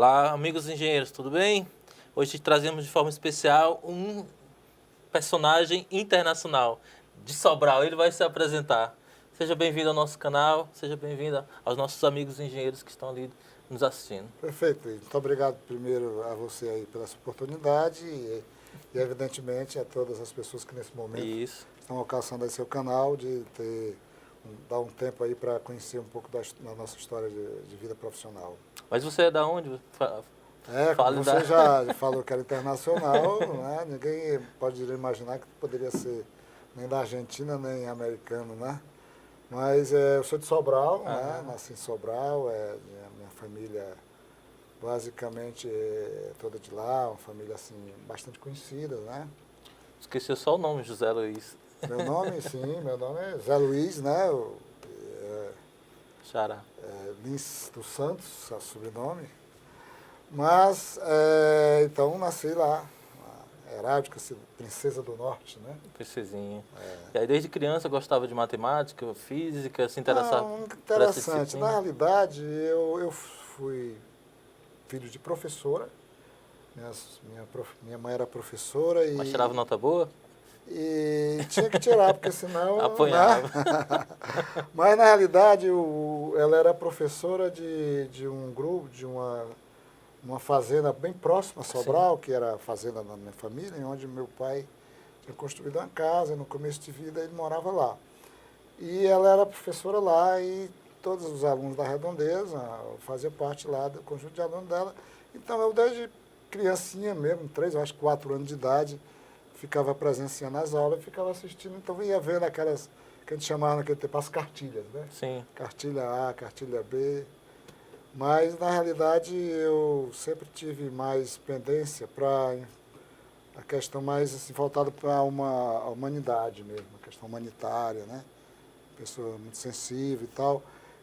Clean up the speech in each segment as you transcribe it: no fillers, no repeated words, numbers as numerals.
Olá, amigos engenheiros, tudo bem? Hoje trazemos de forma especial um personagem internacional de Sobral. Ele vai se apresentar. Seja bem-vindo ao nosso canal, seja bem-vindo aos nossos amigos engenheiros que estão ali nos assistindo. Perfeito. Muito obrigado primeiro a você aí pela sua oportunidade e evidentemente a todas as pessoas que nesse momento Isso. estão alcançando aí seu canal, de dar um tempo aí para conhecer um pouco da nossa história de vida profissional. Mas você é da onde? Como você já falou que era internacional, né? Ninguém pode imaginar que poderia ser nem da Argentina, nem americano, né? Mas eu sou de Sobral, né? Nasci em Sobral, minha família basicamente toda de lá, uma família assim bastante conhecida, né? Esqueci só o nome, José Luiz. Meu nome, sim, meu nome é Zé Luiz, né? Xará. Lins dos Santos, é o sobrenome. Mas, então, nasci lá, na Heráldica, Princesa do Norte, né? Princesinha. E aí, desde criança, gostava de matemática, física, se interessava Não, por essa interessante. disciplina? Na realidade, eu fui filho de professora. Minha mãe era professora e... Mas tirava nota boa? E tinha que tirar, porque senão... Apanhava. Né? Mas, na realidade, ela era professora de um grupo, de uma fazenda bem próxima a Sobral, que era a fazenda da minha família, onde meu pai tinha construído uma casa, no começo de vida ele morava lá. E ela era professora lá e todos os alunos da Redondeza faziam parte lá do conjunto de alunos dela. Então eu desde criancinha mesmo, 3, eu acho 4 anos de idade, ficava presenciando as aulas e ficava assistindo, então ia vendo aquelas que a gente chamava naquele tempo as cartilhas, né? Sim. Cartilha A, cartilha B. Mas, na realidade, eu sempre tive mais pendência para a questão mais assim, voltada para a humanidade mesmo, a questão humanitária, né? Pessoa muito sensível e tal.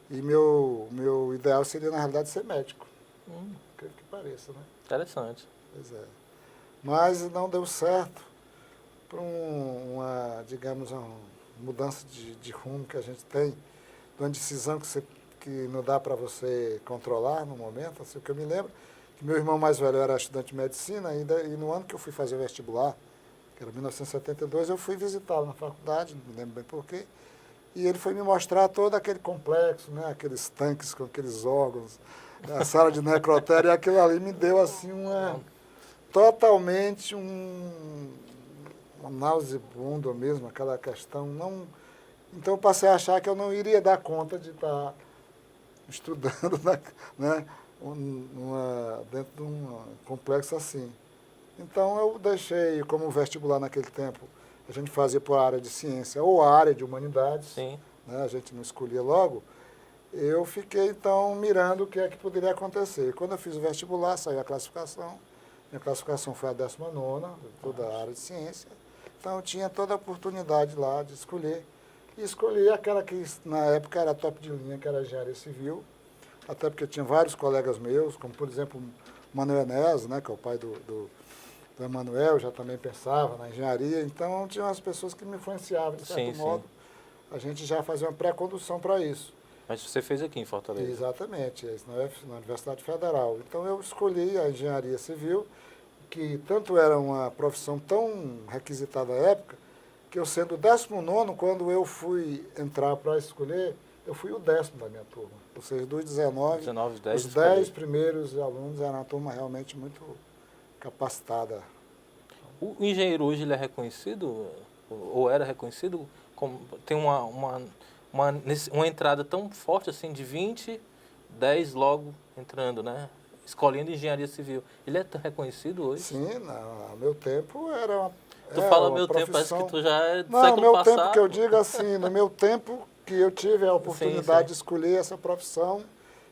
E meu ideal seria, na realidade, ser médico. Creio que pareça, né? Interessante. Pois é. Mas não deu certo por digamos, uma mudança de rumo que a gente tem, de uma decisão que não dá para você controlar no momento. Assim, o que eu me lembro, que meu irmão mais velho era estudante de medicina ainda, e no ano que eu fui fazer o vestibular, que era 1972, eu fui visitá-lo na faculdade, não me lembro bem porquê, e ele foi me mostrar todo aquele complexo, né, aqueles tanques com aqueles órgãos, a sala de necrotério, e aquilo ali me deu assim totalmente uma nauseabunda mesmo, aquela questão. Não, então eu passei a achar que eu não iria dar conta de estar estudando, né, dentro de um complexo assim. Então eu deixei, como vestibular naquele tempo, a gente fazia por área de ciência ou a área de humanidades, Sim. né, a gente não escolhia logo, eu fiquei então mirando o que é que poderia acontecer. Quando eu fiz o vestibular, saiu a classificação, minha classificação foi a 19ª, toda a área de ciência, então eu tinha toda a oportunidade lá de escolher. E escolhi aquela que na época era top de linha, que era a engenharia civil, até porque tinha vários colegas meus, como por exemplo o Manuel Enéas, né, que é o pai do Emanuel, já também pensava na engenharia, então tinha umas pessoas que me influenciavam, de certo modo, a gente já fazia uma pré-condução para isso. Mas você fez aqui em Fortaleza? Exatamente, na Universidade Federal. Então eu escolhi a engenharia civil, que tanto era uma profissão tão requisitada à época, que eu sendo o 19º, quando eu fui entrar para escolher, eu fui o 10º da minha turma. Ou seja, dos 19, 10 os 10 primeiros alunos eram uma turma realmente muito capacitada. O engenheiro hoje ele é reconhecido, ou era reconhecido, como, tem uma entrada tão forte assim de 20, 10 logo entrando, né? Escolhendo engenharia civil. Ele é tão reconhecido hoje? Sim, no meu tempo era uma Tu fala uma meu tempo, parece que tu já é do Não, século meu passado. tempo que eu digo assim, no meu tempo que eu tive a oportunidade Sim. de escolher essa profissão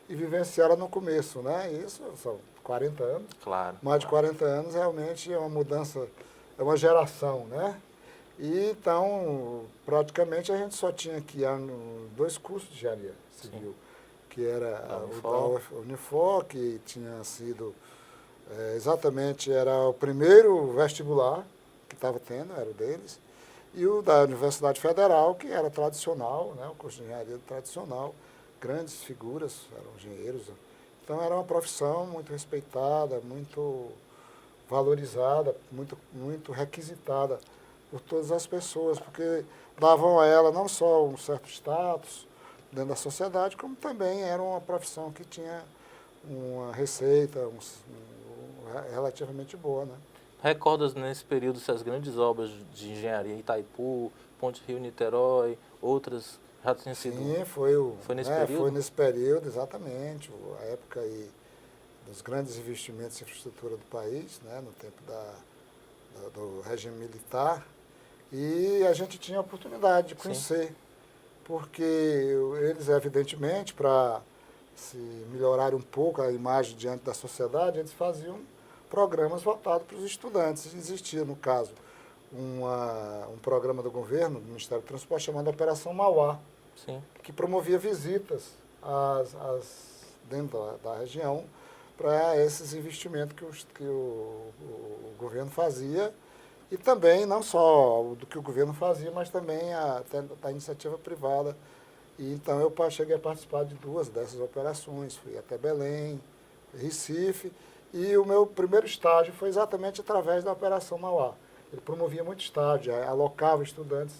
e vivenciá-la no começo, né? Isso são 40 anos. Claro. Mais de 40 anos realmente é uma mudança, é uma geração, né? E então, praticamente a gente só tinha aqui 2 cursos de engenharia civil, que era o da Unifor, que tinha sido exatamente, era o primeiro vestibular que estava tendo, era o deles, e o da Universidade Federal, que era tradicional, né, o curso de engenharia tradicional, grandes figuras, eram engenheiros. Então era uma profissão muito respeitada, muito valorizada, muito requisitada por todas as pessoas, porque davam a ela não só um certo status dentro da sociedade, como também era uma profissão que tinha uma receita relativamente boa, né? Recordas nesse período se as grandes obras de engenharia, Itaipu, Ponte Rio-Niterói, outras já tinham sido... Sim, Foi nesse período? foi nesse período, exatamente, a época aí dos grandes investimentos em infraestrutura do país, né, no tempo do regime militar, e a gente tinha a oportunidade de conhecer, porque eles, evidentemente, para se melhorar um pouco a imagem diante da sociedade, eles faziam programas voltados para os estudantes. Existia, no caso, um programa do governo, do Ministério do Transporte, chamado Operação Mauá, Sim. que promovia visitas dentro da região para esses investimentos que o governo fazia, e também não só do que o governo fazia, mas também da iniciativa privada. E então eu cheguei a participar de 2 dessas operações, fui até Belém, Recife, e o meu primeiro estágio foi exatamente através da Operação Mauá. Ele promovia muito estágio, alocava estudantes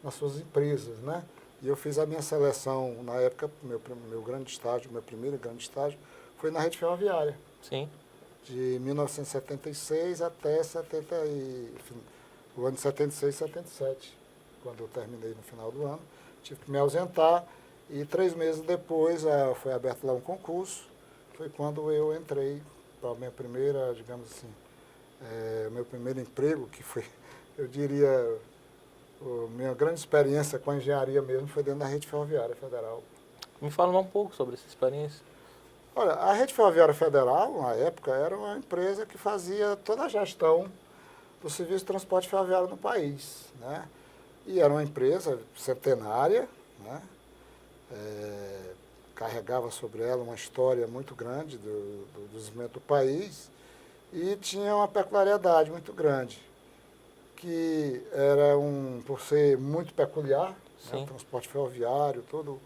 nas suas empresas, né? E eu fiz a minha seleção, na época, meu grande estágio, meu primeiro grande estágio, foi na rede ferroviária. Sim. De 1976 até o ano de 76, 77, quando eu terminei no final do ano. Tive que me ausentar e 3 meses depois foi aberto lá um concurso. Foi quando eu entrei para a minha primeira, digamos assim, meu primeiro emprego, que foi, eu diria, minha grande experiência com a engenharia mesmo foi dentro da Rede Ferroviária Federal. Me fala um pouco sobre essa experiência. Olha, a Rede Ferroviária Federal, na época, era uma empresa que fazia toda a gestão do serviço de transporte ferroviário no país, né? E era uma empresa centenária, né? Carregava sobre ela uma história muito grande do desenvolvimento do país e tinha uma peculiaridade muito grande, que era por ser muito peculiar, né? O transporte ferroviário, todo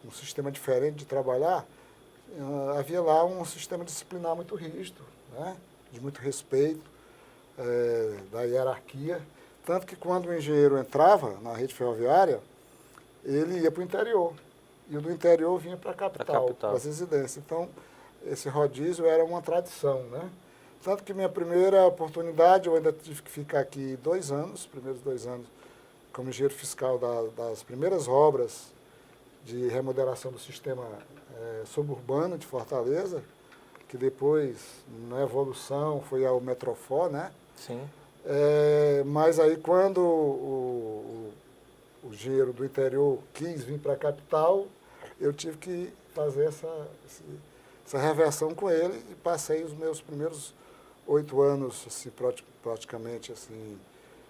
um sistema diferente de trabalhar, havia lá um sistema disciplinar muito rígido, né? De muito respeito, da hierarquia. Tanto que quando o engenheiro entrava na rede ferroviária, ele ia para o interior. E o do interior vinha para a capital, para as residências. Então, esse rodízio era uma tradição, né? Tanto que minha primeira oportunidade, eu ainda tive que ficar aqui 2 anos, primeiros 2 anos, como engenheiro fiscal das primeiras obras de remodelação do sistema suburbano de Fortaleza, que depois, na evolução, foi ao Metrofor, né? Sim. Mas aí quando o engenheiro do interior quis vir para a capital, eu tive que fazer essa reversão com ele e passei os meus primeiros 8 anos, assim, praticamente, assim,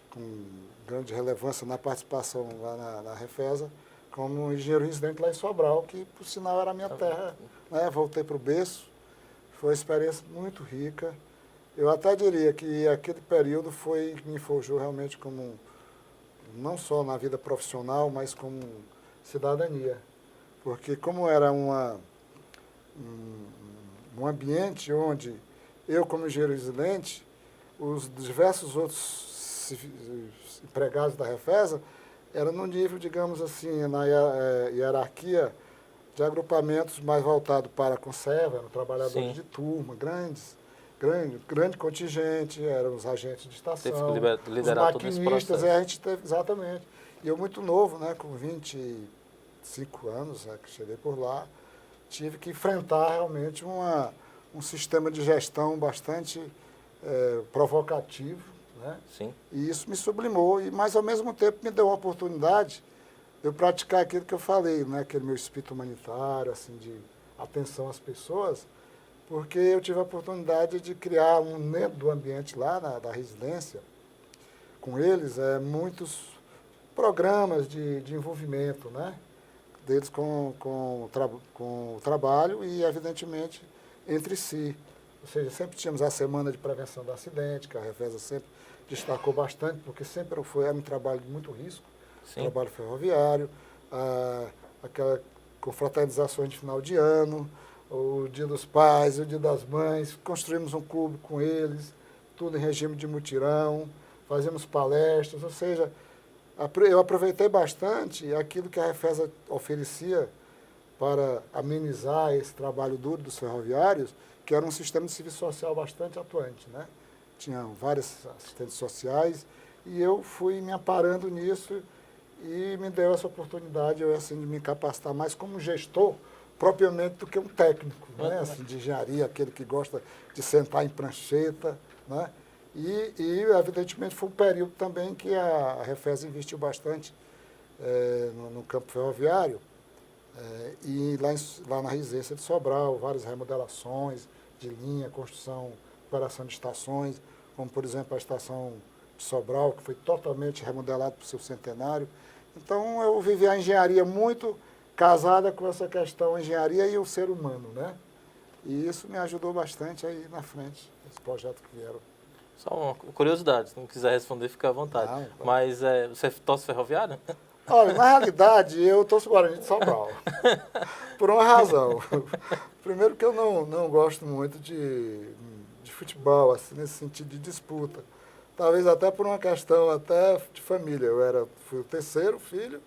com grande relevância na participação lá na Refesa, como engenheiro residente lá em Sobral, que por sinal era a minha terra, né? Voltei para o berço, foi uma experiência muito rica. Eu até diria que aquele período me forjou realmente como, não só na vida profissional, mas como cidadania. Porque como era um ambiente onde eu, como engenheiro residente, os diversos outros empregados da Refesa, era no nível, digamos assim, na hierarquia de agrupamentos mais voltado para a conserva, eram trabalhadores de turma, grande contingente, eram os agentes de estação, os maquinistas, a gente teve, exatamente. E eu muito novo, né, com 25 anos, né, que cheguei por lá, tive que enfrentar realmente um sistema de gestão bastante provocativo, né? Sim. E isso me sublimou, mas ao mesmo tempo me deu a oportunidade de eu praticar aquilo que eu falei, né? Aquele meu espírito humanitário, assim, de atenção às pessoas, porque eu tive a oportunidade de criar dentro do ambiente lá, da residência, com eles, muitos programas de envolvimento, né? Deles com o trabalho e, evidentemente, entre si. Ou seja, sempre tínhamos a semana de prevenção do acidente, que a Refesa sempre destacou bastante, porque sempre era um trabalho de muito risco, trabalho ferroviário, aquela confraternizações de final de ano, o Dia dos Pais, o Dia das Mães, construímos um clube com eles, tudo em regime de mutirão, fazemos palestras, ou seja, eu aproveitei bastante aquilo que a Refesa oferecia para amenizar esse trabalho duro dos ferroviários, que era um sistema de serviço social bastante atuante, né? Tinham vários assistentes sociais e eu fui me amparando nisso e me deu essa oportunidade assim, de me capacitar mais como gestor, propriamente do que um técnico, né? Assim, de engenharia, aquele que gosta de sentar em prancheta, né? E evidentemente, foi um período também que a Refesa investiu bastante no campo ferroviário, e lá na residência de Sobral, várias remodelações de linha, construção, operação de estações, como, por exemplo, a estação de Sobral, que foi totalmente remodelada para o seu centenário. Então, eu vivi a engenharia muito casada com essa questão, a engenharia e o ser humano, né? E isso me ajudou bastante aí na frente, esse projeto que vieram. Só uma curiosidade, se não quiser responder, fica à vontade. Não, Mas você torce ferroviário? olha, na realidade, eu torço Guarani de Sobral, por uma razão. Primeiro que eu não gosto muito de futebol, assim, nesse sentido de disputa. Talvez até por uma questão até de família. Fui o terceiro filho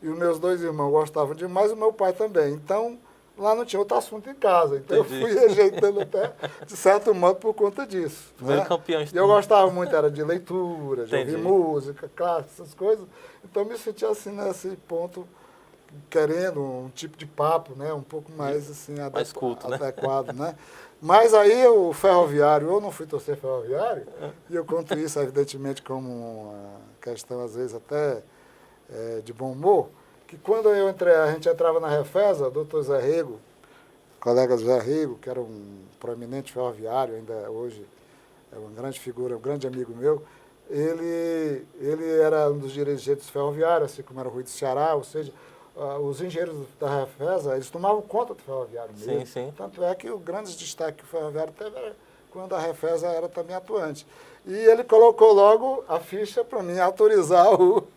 e os meus dois irmãos gostavam demais, o meu pai também. Então, lá não tinha outro assunto em casa. Então, Entendi. eu fui rejeitando até, de certo modo, por conta disso. Primeiro né? campeão. E eu gostava muito, era de leitura, de Entendi. ouvir música, clássica, essas coisas. Então, me sentia assim, nesse ponto, querendo um tipo de papo, né? Um pouco mais, assim, Mais culto, né? adequado, né? Mas aí, o ferroviário, eu não fui torcer ferroviário, e eu conto isso, evidentemente, como uma questão, às vezes, até de bom humor, que quando a gente entrava na Refesa, o doutor Zé Rego, colega Zé Rego, que era um proeminente ferroviário, ainda hoje é uma grande figura, um grande amigo meu, ele era um dos dirigentes ferroviários, assim como era o Rui do Ceará, ou seja, os engenheiros da Refesa, eles tomavam conta do ferroviário mesmo. Sim, sim. Tanto é que o grande destaque que o ferroviário teve era quando a Refesa era também atuante. E ele colocou logo a ficha para mim autorizar o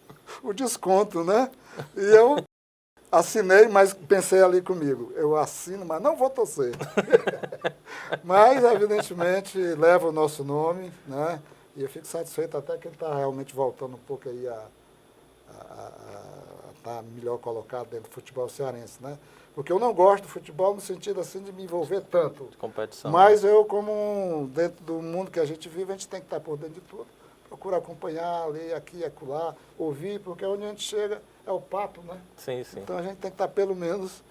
desconto, né? E eu assinei, mas pensei ali comigo, eu assino, mas não vou torcer. Mas, evidentemente, leva o nosso nome, né? E eu fico satisfeito até que ele está realmente voltando um pouco aí a estar melhor colocado dentro do futebol cearense, né? Porque eu não gosto do futebol no sentido assim de me envolver tanto. De competição. Mas eu, dentro do mundo que a gente vive, a gente tem que estar por dentro de tudo. Procura acompanhar, ler aqui, acolá, ouvir, porque onde a gente chega é o papo, né? Sim, sim. Então a gente tem que estar pelo menos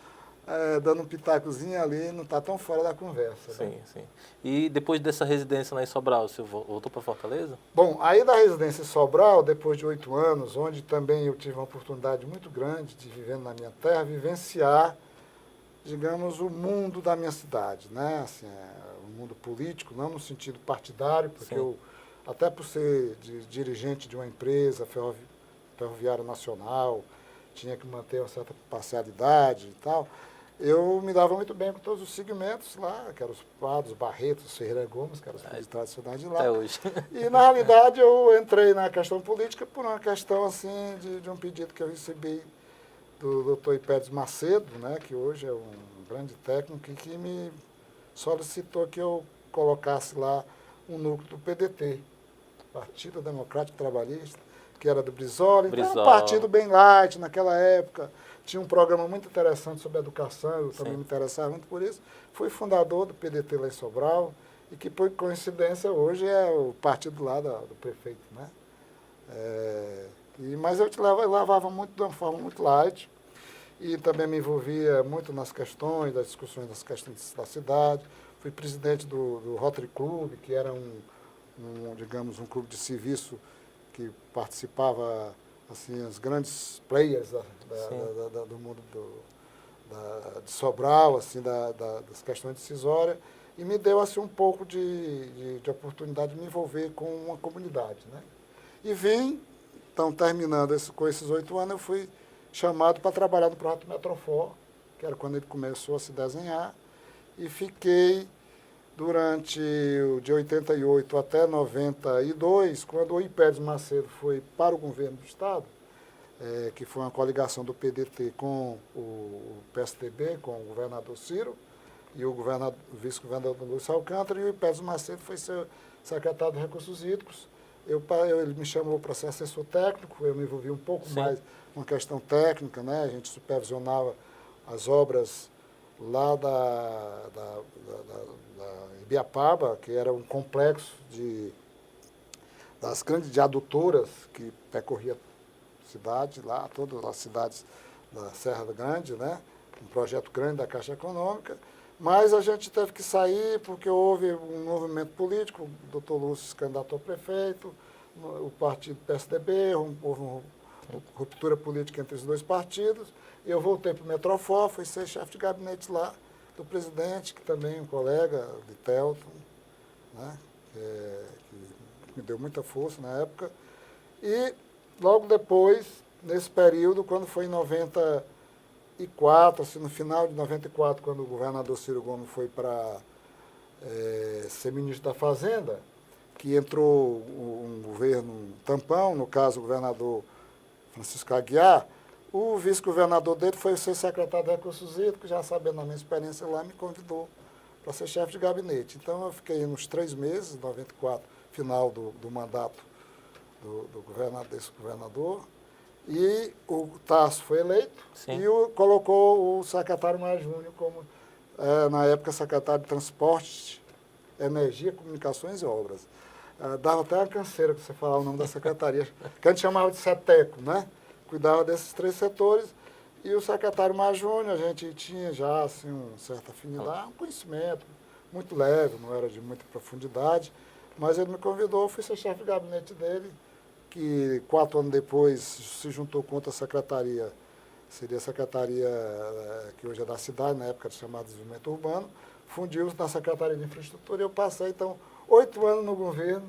dando um pitacozinho ali, não está tão fora da conversa. Sim, né? sim. E depois dessa residência lá em Sobral, você voltou para Fortaleza? Bom, aí da residência em Sobral, depois de 8 anos, onde também eu tive uma oportunidade muito grande de, vivendo na minha terra, vivenciar, digamos, o mundo da minha cidade, né? Assim, o mundo político, não no sentido partidário, porque eu, até por ser dirigente de uma empresa ferroviária nacional, tinha que manter uma certa parcialidade e tal, eu me dava muito bem com todos os segmentos lá, que eram os Prados, Barretos, Ferreira Gomes, que eram os políticos tradicionais de lá. Até hoje. E, na realidade, eu entrei na questão política por uma questão, assim, de um pedido que eu recebi do doutor Hipédes Macedo, né, que hoje é um grande técnico, e que me solicitou que eu colocasse lá um núcleo do PDT, Partido Democrático Trabalhista, que era do Brizola. Então, era um partido bem light naquela época. Tinha um programa muito interessante sobre educação, eu também me interessava muito por isso. Fui fundador do PDT lá em Sobral, e que, por coincidência, hoje é o partido lá do prefeito, né? Mas eu levava muito de uma forma muito light, e também me envolvia muito nas questões, das discussões das questões da cidade. Fui presidente do Rotary Club, que era digamos, um clube de serviço que participava, assim, os grandes players do mundo de Sobral, assim, das questões decisórias, e me deu, assim, um pouco de oportunidade de me envolver com uma comunidade, né? E vim, então, terminando com esses 8 anos, eu fui chamado para trabalhar no projeto Metrofor, que era quando ele começou a se desenhar, e fiquei durante de 88 até 92, quando o Hipédes Macedo foi para o governo do Estado, que foi uma coligação do PDT com o PSDB, com o governador Ciro, e o vice-governador Lúcio Alcântara, e o Hipédio Macedo foi ser secretário de Recursos Hídricos. Ele me chamou para ser assessor técnico, eu me envolvi um pouco mais com a questão técnica, né? A gente supervisionava as obras lá da Ibiapaba, que era um complexo das grandes adutoras que percorria a cidade, lá, todas as cidades da Serra Grande, né? Um projeto grande da Caixa Econômica, mas a gente teve que sair porque houve um movimento político, o doutor Lúcio se candidatou a prefeito, o partido PSDB, houve uma ruptura política entre os dois partidos, e eu voltei para o Metrofor, fui ser chefe de gabinete lá do presidente, que também é um colega de Telton, né, que me deu muita força na época. E logo depois, nesse período, quando foi em 94, assim, no final de 94, quando o governador Ciro Gomes foi para ser ministro da Fazenda, que entrou um governo tampão, no caso o governador Francisco Aguiar, o vice-governador dele foi ser secretário de Recursos Hídricos, já sabendo da minha experiência lá, me convidou para ser chefe de gabinete. Então eu fiquei uns 3 meses, 94, final do mandato desse governador, e o Tasso foi eleito. Sim. E colocou o secretário Maia Júnior como, na época, secretário de Transporte, Energia, Comunicações e Obras. Dava até uma canseira para você falar o nome da secretaria, que a gente chamava de SETECO, né? Cuidava desses 3 setores. E o secretário Maia Júnior, a gente tinha já assim, uma certa afinidade, um conhecimento muito leve, não era de muita profundidade, mas ele me convidou, eu fui ser chefe de gabinete dele, que 4 anos depois se juntou com outra secretaria, seria a secretaria que hoje é da cidade, na época chamada de Desenvolvimento Urbano, fundiu-se na Secretaria de Infraestrutura, e eu passei, então, 8 anos no governo,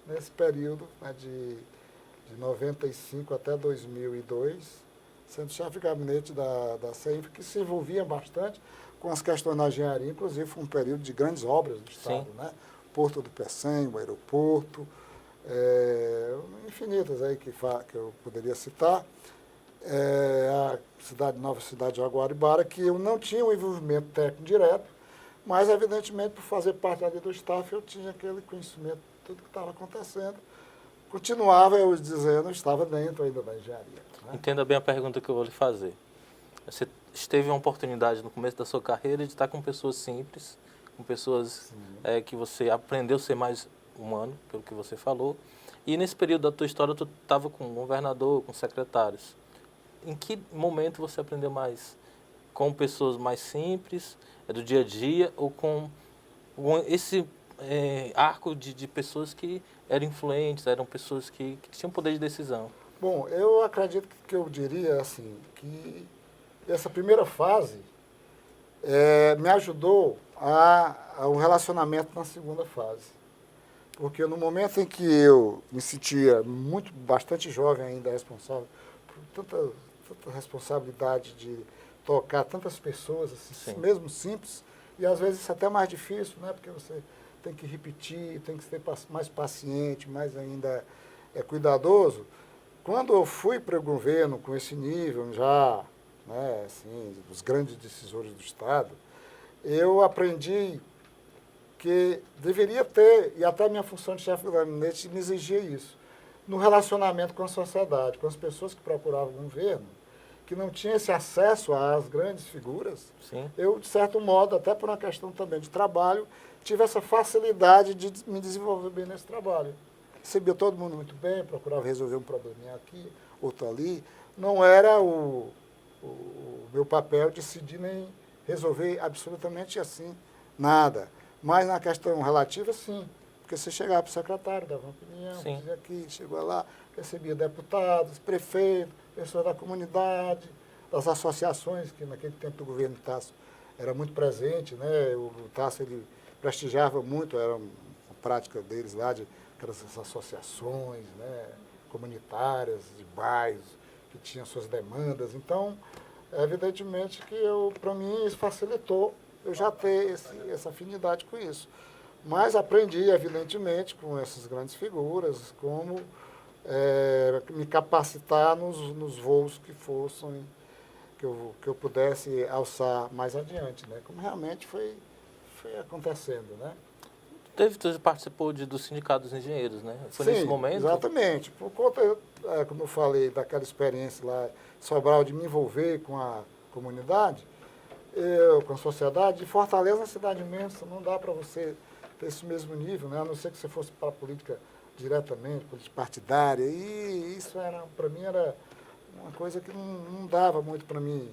nesse período, né, de 95 até 2002, sendo chefe de gabinete da CEINFRA, que se envolvia bastante com as questões da engenharia, inclusive foi um período de grandes obras do Estado, né? Porto do Pecém, o aeroporto, infinitas aí que eu poderia citar. A nova cidade de Jaguaribara, que eu não tinha um envolvimento técnico direto, mas, evidentemente, por fazer parte ali do staff, eu tinha aquele conhecimento de tudo que estava acontecendo. Continuava, eu dizendo, eu estava dentro ainda da engenharia. Né? Entenda bem a pergunta que eu vou lhe fazer. Você teve uma oportunidade no começo da sua carreira de estar com pessoas simples, com pessoas que você aprendeu a ser mais humano, pelo que você falou. E nesse período da tua história, tu estava com um governador, com secretários. Em que momento você aprendeu mais? Com pessoas mais simples, do dia a dia, ou com esse arco de pessoas que eram influentes, eram pessoas que tinham poder de decisão? Bom, eu acredito que eu diria assim, que essa primeira fase me ajudou a um relacionamento na segunda fase. Porque no momento em que eu me sentia bastante jovem ainda, responsável por tanta responsabilidade de tocar tantas pessoas, assim, mesmo simples, e às vezes isso é até mais difícil, né? Porque você tem que repetir, tem que ser mais paciente, mais ainda cuidadoso. Quando eu fui para o governo com esse nível já, né, assim, os grandes decisores do Estado, eu aprendi que deveria ter, e até a minha função de chefe do gabinete me exigia isso, no relacionamento com a sociedade, com as pessoas que procuravam o governo, que não tinha esse acesso às grandes figuras. Sim. Eu, de certo modo, até por uma questão também de trabalho, tive essa facilidade de me desenvolver bem nesse trabalho. Recebia todo mundo muito bem, procurava resolver um probleminha aqui, outro ali. Não era o meu papel decidir nem resolver absolutamente assim nada. Mas na questão relativa, sim. Porque você chegava para o secretário, dava uma opinião, dizia aqui, chegou lá, recebia deputados, prefeitos, pessoas da comunidade, das associações, que naquele tempo do governo Tasso era muito presente, né? O Tasso, ele prestigiava muito, era uma prática deles lá, de aquelas associações, né, comunitárias, de bairros, que tinham suas demandas. Então, evidentemente que para mim, isso facilitou eu já ter essa afinidade com isso. Mas aprendi, evidentemente, com essas grandes figuras, como me capacitar nos voos que fossem que eu pudesse alçar mais adiante, né? Como realmente foi acontecendo, né? Tu participou do Sindicato dos Engenheiros, né? Foi Sim, nesse momento? exatamente. Por conta, como eu falei, daquela experiência lá em Sobral de me envolver com a comunidade, com a sociedade, de Fortaleza é uma cidade imensa, não dá para você ter esse mesmo nível, né? A não ser que você fosse para a política diretamente, política partidária, e isso para mim era uma coisa que não dava muito para mim.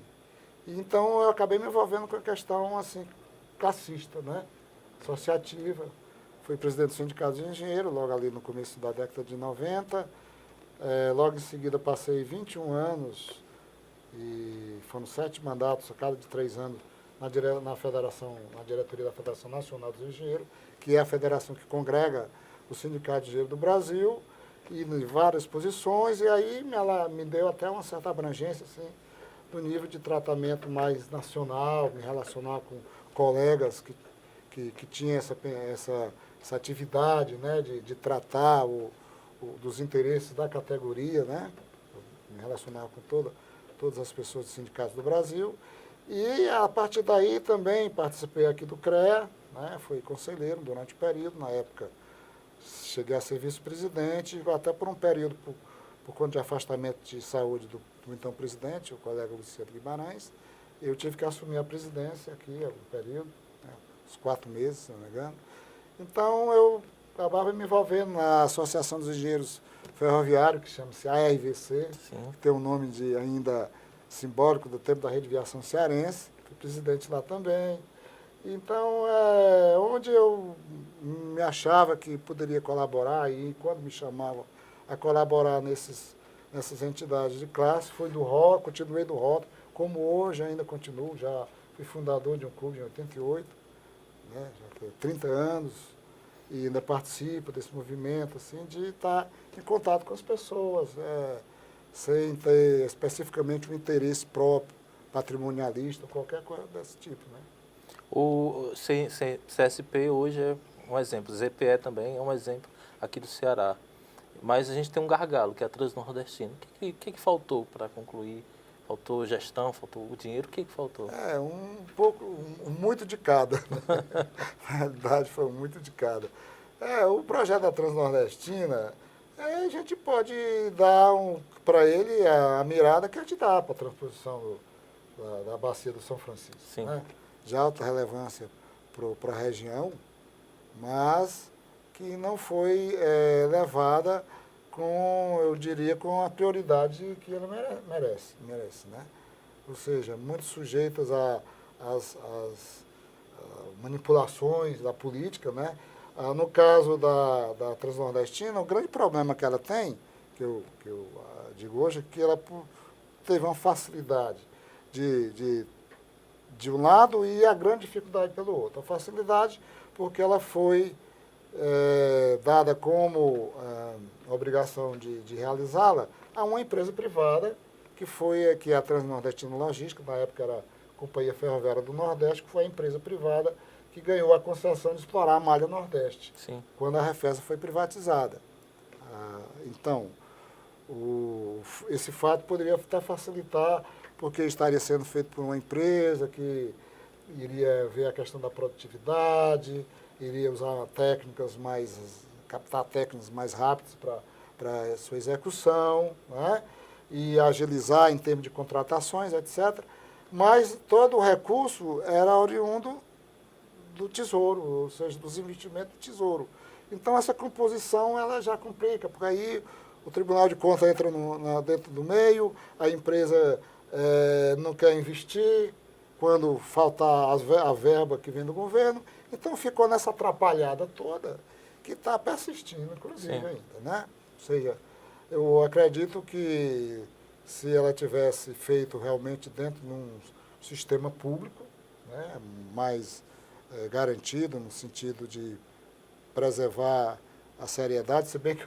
E então eu acabei me envolvendo com a questão assim, classista, né? Associativa. Fui presidente do Sindicato de Engenheiros, logo ali no começo da década de 90. Logo em seguida passei 21 anos, e foram 7 mandatos, a cada de 3 anos, na diretoria da Federação Nacional dos Engenheiros, que é a federação que congrega os sindicatos de engenheiros do Brasil, e em várias posições, e aí ela me deu até uma certa abrangência, assim, do nível de tratamento mais nacional, me relacionar com colegas que tinham essa atividade, né, de tratar dos interesses da categoria, né, me relacionar com todas as pessoas dos sindicatos do Brasil. E a partir daí também participei aqui do CREA, né, fui conselheiro durante o período, na época cheguei a ser vice-presidente, até por um período, por conta de afastamento de saúde do então presidente, o colega Luciano Guimarães, eu tive que assumir a presidência aqui, no período, né, uns 4 meses, se não me engano. Então eu acabava me envolvendo na Associação dos Engenheiros Ferroviários, que chama-se ARVC, que tem um nome ainda simbólico do tempo da Rede Viação Cearense, fui presidente lá também. Então, onde eu me achava que poderia colaborar, e quando me chamavam a colaborar nessas entidades de classe, fui do ROT, continuei do ROT, como hoje ainda continuo, já fui fundador de um clube em 88, né, já tenho 30 anos, e ainda participo desse movimento, assim, de estar em contato com as pessoas, sem ter especificamente um interesse próprio, patrimonialista, qualquer coisa desse tipo, né? O CSP hoje é um exemplo, ZPE também é um exemplo aqui do Ceará. Mas a gente tem um gargalo, que é a Transnordestina. O que faltou para concluir? Faltou gestão, faltou o dinheiro? O que faltou? Muito de cada. Na realidade, foi muito de cada. O projeto da Transnordestina, a gente pode dar para ele a mirada que a gente dá para a transposição da bacia do São Francisco. Sim. Né? De alta relevância para a região, mas que não foi levada eu diria, com a prioridade que ela merece, né? Ou seja, muito sujeitas às manipulações da política, né? No caso da Transnordestina, o grande problema que ela tem, que eu digo hoje, é que ela teve uma facilidade de um lado e a grande dificuldade pelo outro. A facilidade porque ela foi dada como obrigação de realizá-la a uma empresa privada, que é a Transnordestina Logística, na época era a Companhia Ferroviária do Nordeste, que foi a empresa privada que ganhou a concessão de explorar a Malha Nordeste, Sim. Quando a Refesa foi privatizada. Então, esse fato poderia até facilitar, porque estaria sendo feito por uma empresa que iria ver a questão da produtividade, iria usar captar técnicas mais rápidas para sua execução, né? E agilizar em termos de contratações, etc. Mas todo o recurso era oriundo do Tesouro, ou seja, dos investimentos do Tesouro. Então, essa composição ela já complica, porque aí o Tribunal de Contas entra dentro do meio, a empresa não quer investir, quando faltar a verba que vem do governo. Então, ficou nessa atrapalhada toda, que está persistindo, inclusive, Sim. ainda, né? Ou seja, eu acredito que se ela tivesse feito realmente dentro de um sistema público, né, mais garantido, no sentido de preservar a seriedade, se bem que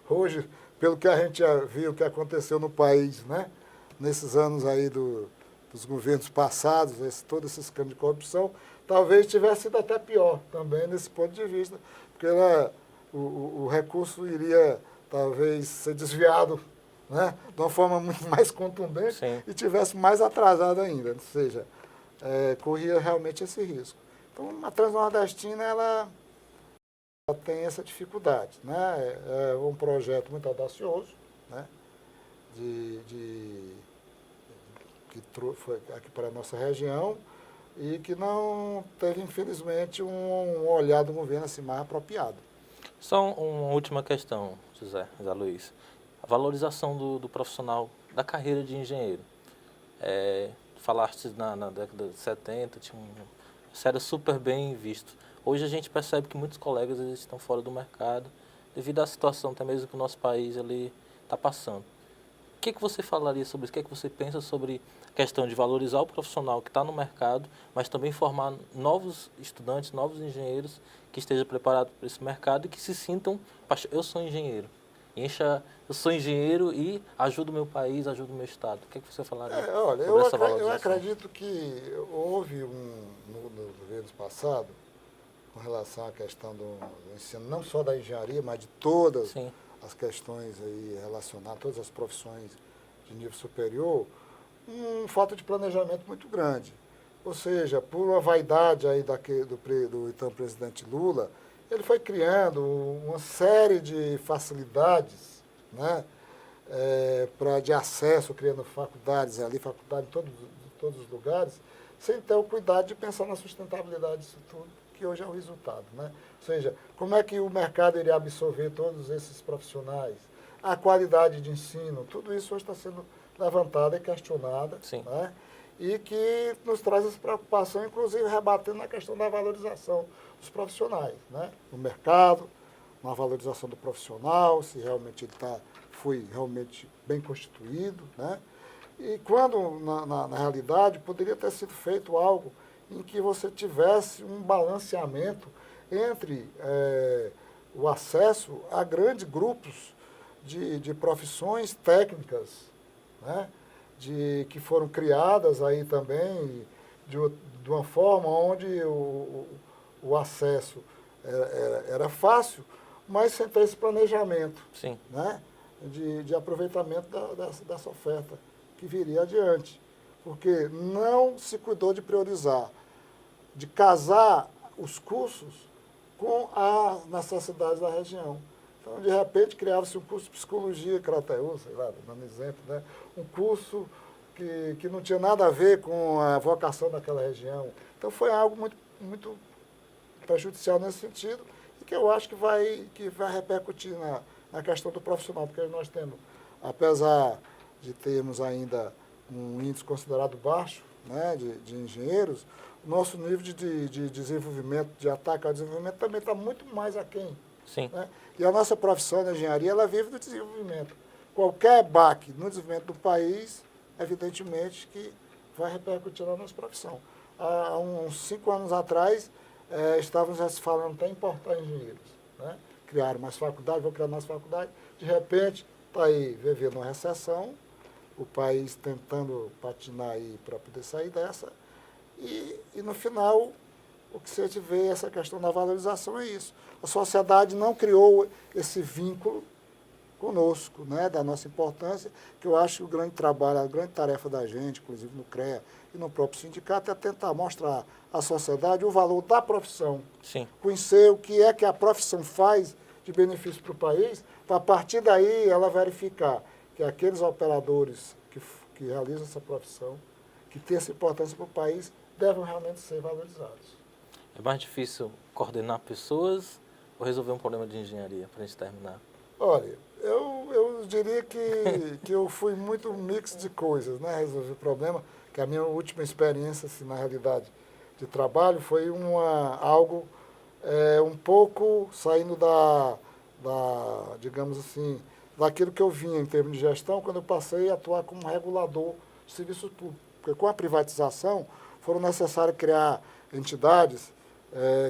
hoje, pelo que a gente já viu que aconteceu no país, né, nesses anos aí dos governos passados, todo esse escândalo de corrupção, talvez tivesse sido até pior também nesse ponto de vista, porque o recurso iria talvez ser desviado, né, de uma forma muito mais contundente Sim. e tivesse mais atrasado ainda, ou seja, corria realmente esse risco. Então, a Transnordestina, ela tem essa dificuldade, né? É um projeto muito audacioso, né? Que foi aqui para a nossa região e que não teve, infelizmente, um olhar do governo assim, mais apropriado. Só uma última questão, José Luiz. A valorização do profissional da carreira de engenheiro. Falaste na década de 70, isso era super bem visto. Hoje a gente percebe que muitos colegas eles estão fora do mercado devido à situação até mesmo que o nosso país está passando. O que você falaria sobre isso? O que você pensa sobre a questão de valorizar o profissional que está no mercado, mas também formar novos estudantes, novos engenheiros que estejam preparados para esse mercado e que se sintam, eu sou engenheiro. Eu sou engenheiro e ajudo o meu país, ajudo o meu estado. O que você falaria Olha, sobre essa eu valorização? acredito que houve no governo passado, com relação à questão do ensino, não só da engenharia, mas de todas Sim. as questões aí relacionadas, todas as profissões de nível superior, falta de planejamento muito grande. Ou seja, por uma vaidade aí do então presidente Lula, ele foi criando uma série de facilidades, né, de acesso, criando faculdades ali, faculdade em todos os lugares, sem ter o cuidado de pensar na sustentabilidade disso tudo, que hoje é o resultado, né? Ou seja, como é que o mercado iria absorver todos esses profissionais? A qualidade de ensino, tudo isso hoje está sendo levantado e questionado, né? E que nos traz essa preocupação, inclusive rebatendo na questão da valorização dos profissionais, né? No mercado, na valorização do profissional, se realmente ele foi realmente bem constituído, né? E quando, na realidade, poderia ter sido feito algo em que você tivesse um balanceamento entre o acesso a grandes grupos de profissões técnicas, né? Que foram criadas aí também de uma forma onde o acesso era fácil, mas sem ter esse planejamento. Sim. Né? De aproveitamento dessa oferta que viria adiante. Porque não se cuidou de priorizar, de casar os cursos com as necessidades da região. Então, de repente, criava-se um curso de psicologia, Crateús, sei lá, dando exemplo, né? Um curso que não tinha nada a ver com a vocação daquela região. Então, foi algo muito, muito prejudicial nesse sentido e que eu acho que vai repercutir na questão do profissional, porque nós temos, apesar de termos ainda um índice considerado baixo, né, de engenheiros, o nosso nível de desenvolvimento, de ataque ao desenvolvimento também está muito mais aquém. Sim. Né? E a nossa profissão da engenharia, ela vive do desenvolvimento. Qualquer baque no desenvolvimento do país, evidentemente que vai repercutir na nossa profissão. Há uns 5 anos atrás, estávamos já se falando até em importar engenheiros. Né? Criaram mais faculdade, vou criar mais faculdade. De repente, está aí vivendo uma recessão, o país tentando patinar aí para poder sair dessa. E no final, o que você vê, essa questão da valorização é isso. A sociedade não criou esse vínculo conosco, né, da nossa importância, que eu acho que o grande trabalho, a grande tarefa da gente, inclusive no CREA e no próprio sindicato, é tentar mostrar à sociedade o valor da profissão. Sim. Conhecer o que é que a profissão faz de benefício para o país, para a partir daí ela verificar que aqueles operadores que realizam essa profissão, que têm essa importância para o país, devem realmente ser valorizados. É mais difícil coordenar pessoas ou resolver um problema de engenharia, para a gente terminar? Olha, eu diria que eu fui muito um mix de coisas, né? Resolver problema, que a minha última experiência, assim, na realidade, de trabalho foi algo um pouco saindo digamos assim, daquilo que eu vinha em termos de gestão, quando eu passei a atuar como regulador de serviços públicos. Porque com a privatização foram necessárias criar entidades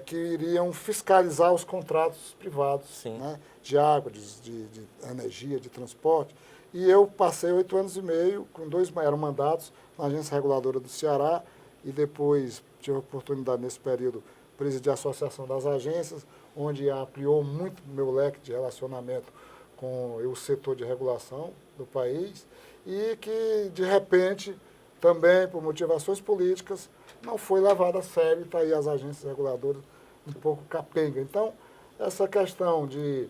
que iriam fiscalizar os contratos privados, né, de água, de energia, de transporte. E eu passei 8 anos e meio, com 2 mandatos, na Agência Reguladora do Ceará, e depois tive a oportunidade, nesse período, de presidir a Associação das Agências, onde ampliou muito meu leque de relacionamento com o setor de regulação do país e que, de repente, também por motivações políticas, não foi levado a sério e está aí as agências reguladoras um pouco capenga. Então, essa questão de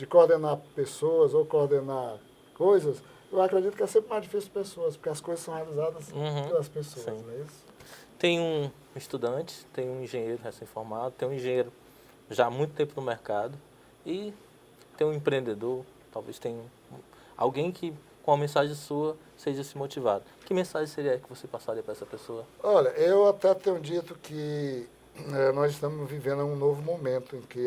coordenar pessoas ou coordenar coisas, eu acredito que é sempre mais difícil pessoas, porque as coisas são realizadas pelas pessoas, Sim. não é isso? Tem um estudante, tem um engenheiro recém-formado, tem um engenheiro já há muito tempo no mercado e tem um empreendedor, talvez tenha alguém que com a mensagem sua seja se motivado. Que mensagem seria que você passaria para essa pessoa? Olha, eu até tenho dito que nós estamos vivendo um novo momento em que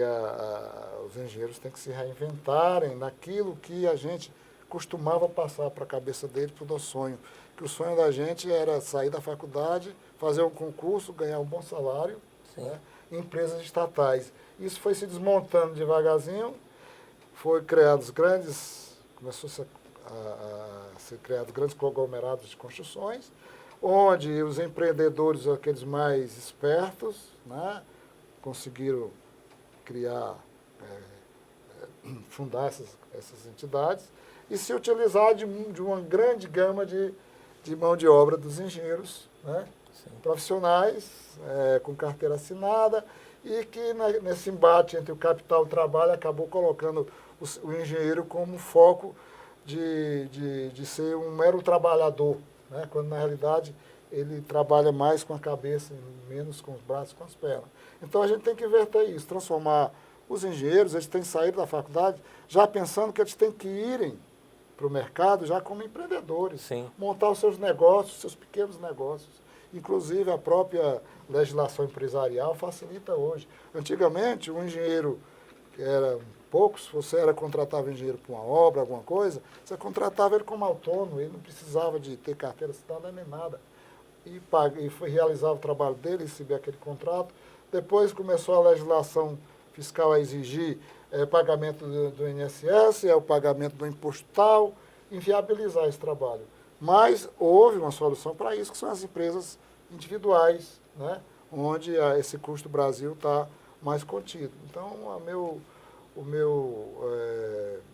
os engenheiros têm que se reinventarem naquilo que a gente costumava passar para a cabeça deles, para o nosso sonho. Que o sonho da gente era sair da faculdade, fazer um concurso, ganhar um bom salário, né, em empresas estatais. Isso foi se desmontando devagarzinho, foi criados começou a ser criados grandes conglomerados de construções, onde os empreendedores, aqueles mais espertos, né, conseguiram criar, fundar essas entidades e se utilizar de uma grande gama de mão de obra dos engenheiros, né, profissionais, com carteira assinada, e que nesse embate entre o capital e o trabalho acabou colocando o engenheiro como foco de ser um mero trabalhador, né? Quando na realidade ele trabalha mais com a cabeça, menos com os braços, com as pernas. Então a gente tem que inverter isso, transformar os engenheiros, eles têm que sair da faculdade já pensando que eles têm que irem para o mercado já como empreendedores, Sim. montar os seus negócios, seus pequenos negócios. Inclusive a própria legislação empresarial facilita hoje. Antigamente, um engenheiro que era poucos, você contratava engenheiro para uma obra, alguma coisa, você contratava ele como autônomo, ele não precisava de ter carteira assinada nem nada. E realizava o trabalho dele, recebia aquele contrato. Depois começou a legislação fiscal a exigir pagamento do INSS, o pagamento do imposto tal, inviabilizar esse trabalho. Mas houve uma solução para isso, que são as empresas individuais, né, onde esse custo do Brasil está mais contido. Então, o meu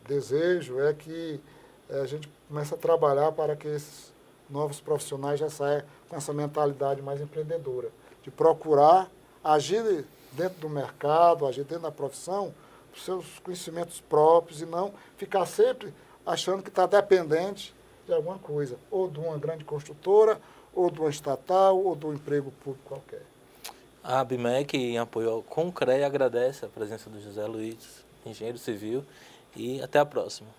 desejo é que a gente comece a trabalhar para que esses novos profissionais já saiam com essa mentalidade mais empreendedora, de procurar agir dentro do mercado, agir dentro da profissão, por seus conhecimentos próprios e não ficar sempre achando que está dependente de alguma coisa, ou de uma grande construtora, ou de uma estatal, ou de um emprego público qualquer. A ABMEC, em apoio ao CONCREA, agradece a presença do José Luiz, engenheiro civil, e até a próxima.